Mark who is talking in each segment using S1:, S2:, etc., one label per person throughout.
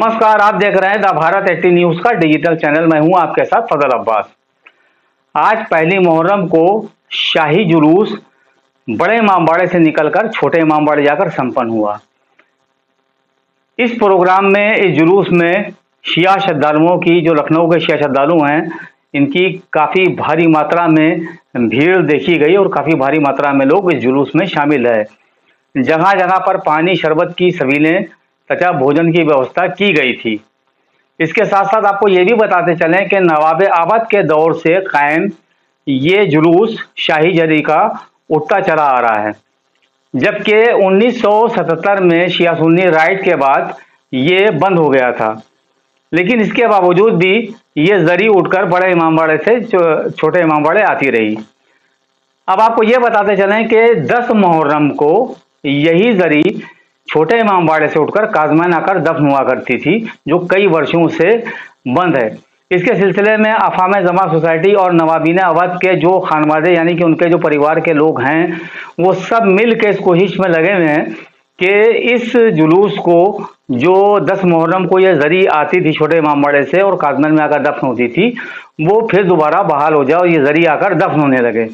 S1: नमस्कार, आप देख रहे हैं द भारत 80 न्यूज का डिजिटल चैनल। मैं हूं आपके साथ फजल अब्बास। आज पहली मुहर्रम को शाही जुलूस बड़े इमामबाड़े से निकलकर छोटे इमामबाड़े जाकर संपन्न हुआ। इस प्रोग्राम में, इस जुलूस में शिया श्रद्धालुओं की, जो लखनऊ के शिया श्रद्धालु हैं, इनकी काफ़ी भारी मात्रा में भीड़ देखी गई और काफ़ी भारी मात्रा में लोग इस जुलूस में शामिल है। जगह जगह पर पानी, शरबत की सबिलें तथा भोजन की व्यवस्था की गई थी। इसके साथ साथ आपको ये भी बताते चलें कि नवाब आबद के दौर से कायम ये जुलूस शाही जरी का उठता चला आ रहा है, जबकि 1977 में शिया सुन्नी राइट के बाद ये बंद हो गया था। लेकिन इसके बावजूद भी ये जरी उठकर बड़े इमामबाड़े से छोटे इमामबाड़े आती रही। अब आपको ये बताते चलें कि 10 मुहर्रम को यही जरी छोटे इमामबाड़े से उठकर काजमैन आकर दफन हुआ करती थी, जो कई वर्षों से बंद है। इसके सिलसिले में अफाम जमा सोसाइटी और नवाबीन अवध के जो खानवादे, यानी कि उनके जो परिवार के लोग हैं, वो सब मिल के इस कोशिश में लगे हुए हैं कि इस जुलूस को, जो 10 मुहर्रम को ये जरी आती थी छोटे इमामबाड़े से और काजमैन में आकर दफन होती थी, वो फिर दोबारा बहाल हो जाए और ये जरी आकर दफन होने लगे।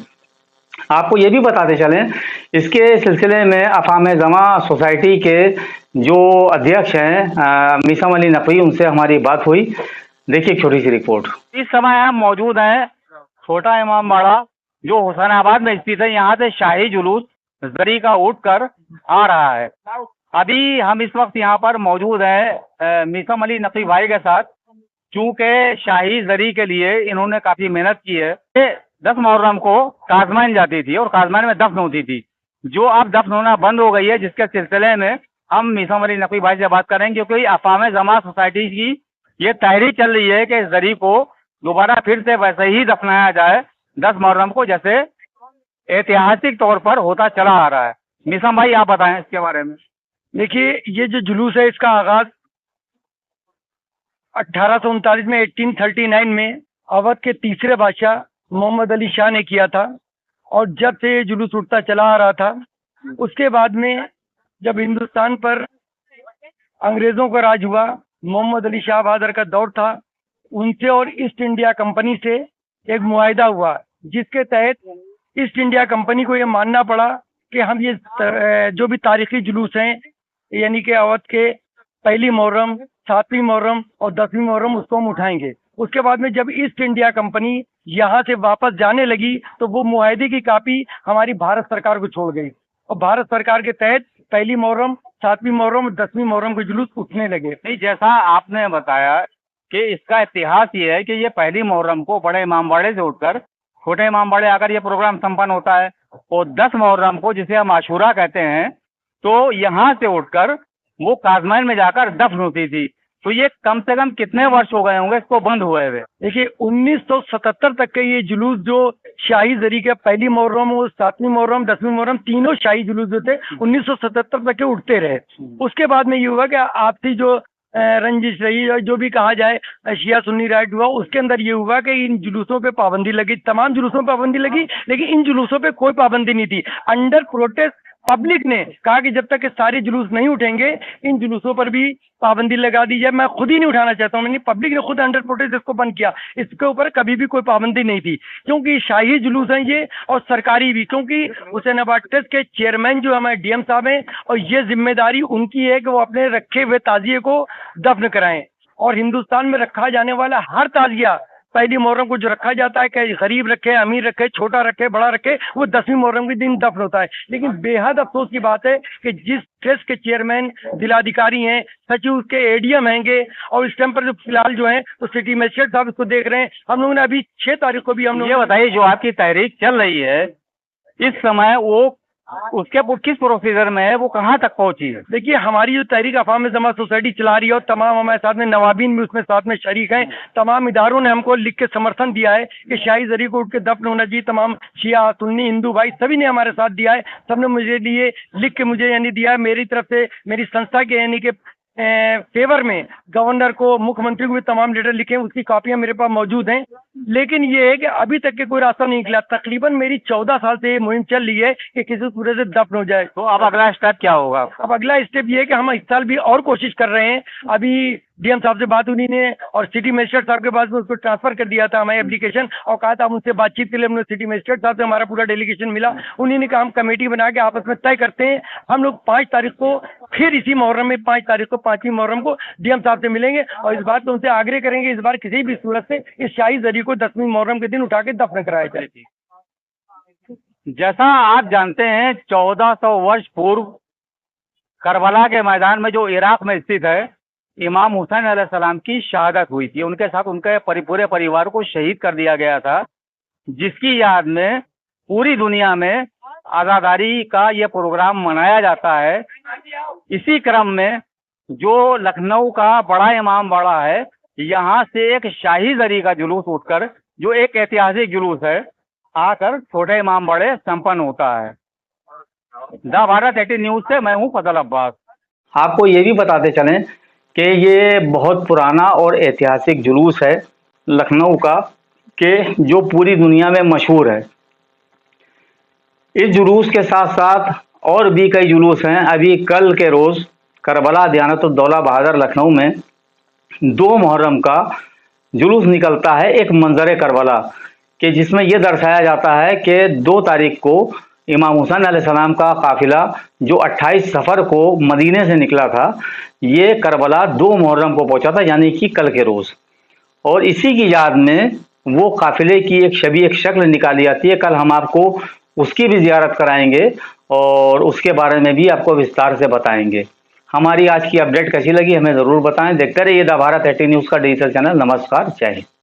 S1: आपको ये भी बताते चलें, इसके सिलसिले में अफाम जमा सोसाइटी के जो अध्यक्ष हैं मीसम अली नकवी, उनसे हमारी बात हुई। देखिए छोटी सी रिपोर्ट।
S2: इस समय हम मौजूद हैं छोटा इमामबाड़ा जो हुसैनाबाद में स्थित है। यहाँ से शाही जुलूस जरी का उठकर आ रहा है। अभी हम इस वक्त यहाँ पर मौजूद हैं मीसम अली नकवी भाई के साथ, चूँकि शाही जरी के लिए इन्होंने काफी मेहनत की है। 10 मुहर्रम को काजमैन जाती थी और काजमैन में दफन होती थी, जो अब दफन होना बंद हो गई है, जिसके सिलसिले में हम मीसम अली नकवी भाई से बात करेंगे, क्योंकि अफाम जमा सोसाइटी की ये तहरीक चल रही है कि जरी को दोबारा फिर से वैसे ही दफनाया जाए 10 मुहर्रम को, जैसे ऐतिहासिक तौर पर होता चला आ रहा है। मीसम भाई, आप बताएं इसके बारे में।
S3: देखिए, ये जो जुलूस है, इसका आगाज 1839 में 1839 में अवध के तीसरे बादशाह मोहम्मद अली शाह ने किया था। और जब से ये जुलूस उठता चला आ रहा था, उसके बाद में जब हिंदुस्तान पर अंग्रेजों का राज हुआ, मोहम्मद अली शाह बहादुर का दौर था, उनसे और ईस्ट इंडिया कंपनी से एक मुआहिदा हुआ, जिसके तहत ईस्ट इंडिया कंपनी को ये मानना पड़ा कि हम ये जो भी तारीखी जुलूस हैं, यानी कि अवध के पहली मुहर्रम, 7वीं मुहर्रम और 10वीं मुहर्रम, उसको हम उठाएंगे। उसके बाद में जब ईस्ट इंडिया कंपनी यहाँ से वापस जाने लगी, तो वो मुआहिदे की कापी हमारी भारत सरकार को छोड़ गई और भारत सरकार के तहत पहली मुहर्रम, 7वीं मुहर्रम और 10वीं मुहर्रम के जुलूस उठने लगे।
S2: नहीं, जैसा आपने बताया कि इसका इतिहास ये है कि ये पहली मुहर्रम को बड़े इमामबाड़े से उठकर छोटे इमामबाड़े आकर ये प्रोग्राम संपन्न होता है, और 10 मुहर्रम को, जिसे हम आशूरा कहते हैं, तो यहाँ से उठकर वो काजमैन में जाकर दफन होती थी। तो ये कम से कम कितने वर्ष हो गए होंगे इसको बंद हुए हुए?
S3: देखिए, 1977 तक के ये जुलूस जो शाही जरी के पहली मुहर्रम और 7वीं मुहर्रम, 10वीं मुहर्रम, तीनों शाही जुलूस जो थे 1977 तक के उठते रहे। उसके बाद में ये हुआ कि आपसी जो रंजिश रही, जो भी कहा जाए, शिया सुन्नी राइट हुआ, उसके अंदर ये हुआ कि इन जुलूसों पे पाबंदी लगी, तमाम जुलूसों पे पाबंदी लगी, लेकिन इन जुलूसों पे कोई पाबंदी नहीं थी। अंडर प्रोटेस्ट पब्लिक ने कहा कि जब तक के सारे जुलूस नहीं उठेंगे, इन जुलूसों पर भी पाबंदी लगा दी जाए। मैं खुद ही नहीं उठाना चाहता हूँ, मैंने, पब्लिक ने खुद अंडर प्रोटेस्ट इसको बंद किया। इसके ऊपर कभी भी कोई पाबंदी नहीं थी, क्योंकि शाही जुलूस हैं ये और सरकारी भी, क्योंकि हुसैनाबाद ट्रस्ट के चेयरमैन जो हमारे डीएम साहब हैं, और ये जिम्मेदारी उनकी है कि वो अपने रखे हुए ताजिए को दफन कराएं। और हिंदुस्तान में रखा जाने वाला हर ताजिया पहली मुहर्रम को जो रखा जाता है, कि गरीब रखे, अमीर रखे, छोटा रखे, बड़ा रखे, वो 10वीं मुहर्रम के दिन दफन होता है। लेकिन बेहद अफसोस की बात है कि जिस ट्रस्ट के चेयरमैन जिलाधिकारी हैं, सचिव के एडीएम हैंगे, और इस टाइम पर जो फिलहाल जो है तो सिटी मजिस्ट्रेट साहब इसको देख रहे हैं। हम लोगों ने अभी 6 तारीख को भी हम लोग,
S2: ये बताइए, जो आपकी तहरीक चल रही है इस समय, वो उसके किस प्रोसीजर में है, वो कहाँ तक पहुंची है?
S3: देखिए, हमारी जो तहरीक अफाम जमा सोसाइटी चला रही है, और तमाम हमारे साथ में नवाबीन भी उसमें साथ में शरीक हैं, तमाम इदारों ने हमको लिख के समर्थन दिया है कि शाही जरी को उठ के दफन होना चाहिए। तमाम शिया सुन्नी हिंदू भाई सभी ने हमारे साथ दिया है। सबने मुझे लिए लिख के मुझे यानी दिया है, मेरी तरफ से, मेरी संस्था के यानी कि फेवर में गवर्नर को, मुख्यमंत्री को भी तमाम लेटर लिखे हैं, उसकी कॉपियां मेरे पास मौजूद हैं। लेकिन ये है कि अभी तक के कोई रास्ता नहीं निकला। तकरीबन मेरी 14 साल से ये मुहिम चल रही है कि किसी सूरत से दफन हो जाए।
S2: तो अब अगला स्टेप क्या होगा?
S3: अब अगला स्टेप ये है कि हम इस साल भी और कोशिश कर रहे हैं। अभी डीएम साहब से बात हुई ने और सिटी मजिस्ट्रेट साहब के पास में उसको ट्रांसफर कर दिया था हमारी एप्लीकेशन, और कहा था हम उनसे बातचीत के लिए। हमने सिटी मजिस्ट्रेट साहब से हमारा पूरा डेलीगेशन मिला, उन्हीं ने कहा हम कमेटी बना के आपस में तय करते हैं। हम लोग 5 तारीख को फिर इसी मुहर्रम में 5 तारीख को 5वीं मुहर्रम को डीएम साहब से मिलेंगे और इस बात को उनसे आग्रह करेंगे इस बार किसी भी सूरत से इस शाही जरी को 10वीं मुहर्रम के दिन उठा के दफन कराया जाए।
S2: जैसा आप जानते हैं 1400 वर्ष पूर्व करबला के मैदान में जो इराक में स्थित है, इमाम हुसैन अलैहिस्सलाम की शहादत हुई थी। उनके साथ उनके पूरे परिवार को शहीद कर दिया गया था, जिसकी याद में पूरी दुनिया में आज़ादारी का ये प्रोग्राम मनाया जाता है। इसी क्रम में जो लखनऊ का बड़ा इमाम बाड़ा है, यहाँ से एक शाही जरी का जुलूस उठकर, जो एक ऐतिहासिक जुलूस है, आकर छोटे इमाम बाड़े संपन्न होता है। द भारत 18 न्यूज से मैं हूँ फजल अब्बास।
S1: आपको ये भी बताते चलें कि ये बहुत पुराना और ऐतिहासिक जुलूस है लखनऊ का, कि जो पूरी दुनिया में मशहूर है। इस जुलूस के साथ साथ और भी कई जुलूस हैं। अभी कल के रोज़ करबला दियानतुद्दौला बहादुर लखनऊ में 2 मुहर्रम का जुलूस निकलता है, एक मंजर करबला, कि जिसमें यह दर्शाया जाता है कि 2 तारीख को इमाम हुसैन अलैहिस्सलाम का काफिला जो 28 सफ़र को मदीने से निकला था, ये करबला 2 मुहर्रम को पहुंचा था, यानी कि कल के रोज़। और इसी की याद में वो काफिले की एक छवि, एक शक्ल निकाली जाती है। कल हम आपको उसकी भी ज़ियारत कराएंगे और उसके बारे में भी आपको विस्तार से बताएंगे। हमारी आज की अपडेट कैसी लगी हमें ज़रूर बताएं। देखते रहिए द भारत 18 न्यूज़ का डिजिटल चैनल। नमस्कार, जय हिंद।